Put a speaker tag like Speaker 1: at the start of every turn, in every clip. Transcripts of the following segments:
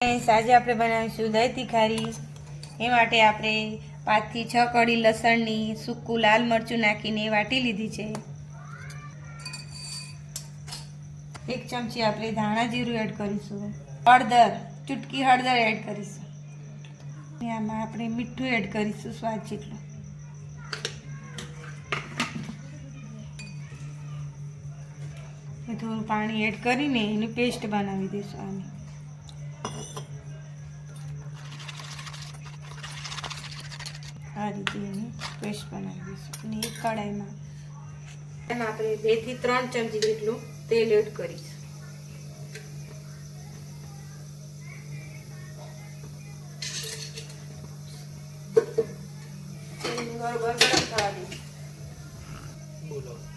Speaker 1: આજે આપણે બનાવીશું દહીં તીખારી। એ માટે આપણે 5 થી 6 કળી લસણની સૂકું લાલ મરચું નાખીને વાટી લીધી છે। 1 ચમચી આપણે ધાણા જીરું એડ કરીશું। હળદર, ચૂટકી હળદર એડ કરીશું। આમાં આપણે મીઠું એડ કરીશું સ્વાદ જેટલું। થોડું પાણી એડ કરીને એની પેસ્ટ બનાવી દઈશું। આની આ રીતે એની પેસ્ટ બનાવી દઈશું। અને એક કડાઈમાં આપણે 2 થી 3 ચમચી જેટલું તેલ એડ કરીશું।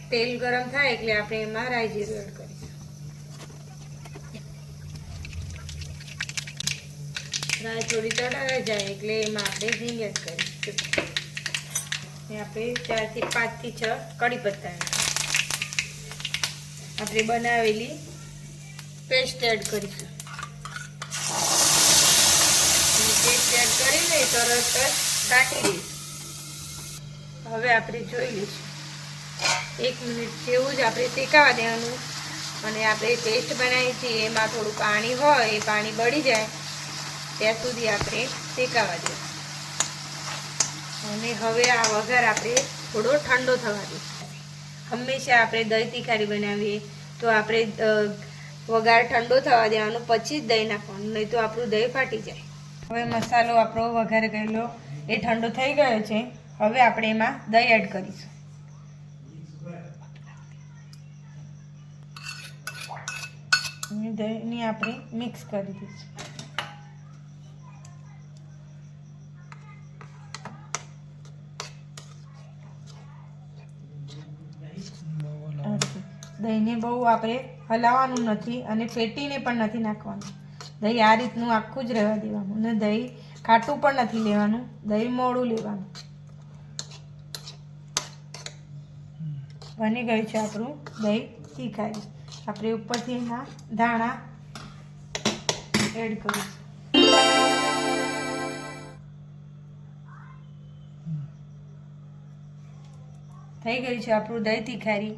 Speaker 1: તેલ ગરમ થાય એટલે આપણે એમાં રાઈ જીરું એડ કરીશું। રાઈ થોડી તળાઈ જાય એટલે એમાં આપણે હિંગ એડ કરીશું। આપણે 4 થી 5 થી 6 કડી પત્તા આપણે બનાવેલી પેસ્ટ એડ કરીશું। પેસ્ટ એડ કરીને તરત જ કાઢી દઈશું। હવે આપણે જોઈ લઈશું। 1 મિનિટ જેવું જ આપણે શેકાવા દેવાનું। અને આપણે પેસ્ટ બનાવી છે એમાં થોડું પાણી હોય એ પાણી બળી જાય ત્યાં સુધી આપણે શેકાવા દઈશું। અને હવે આ વઘાર આપણે થોડો ઠંડો થવા દઈશું। હંમેશા આપણે દહીં તીખારી બનાવીએ તો આપણે વઘાર ઠંડો થવા દેવાનો, પછી જ દહીં નાખવાનું, નહીં તો આપણું દહીં ફાટી જાય। હવે મસાલો આપણો વઘાર ગયેલો એ ઠંડો થઈ ગયો છે। હવે આપણે એમાં દહીં એડ કરીશું। દહીંને આપણે મિક્સ કરી દઈશું। દહીંને બહુ આપણે હલાવવાનું નથી અને ફેટીને પણ નથી નાખવાનું। દહીં આ રીતનું આખું જ રહેવા દેવાનું। અને દહીં ખાટું પણ નથી લેવાનું, દહીં મોડું લેવાનું। બની ગયું છે આપણું દહીં તીખારી। આપણે ઉપરથી એના ધાણા એડ કરીશું। થઈ ગયું છે આપણું દહીં તીખારી।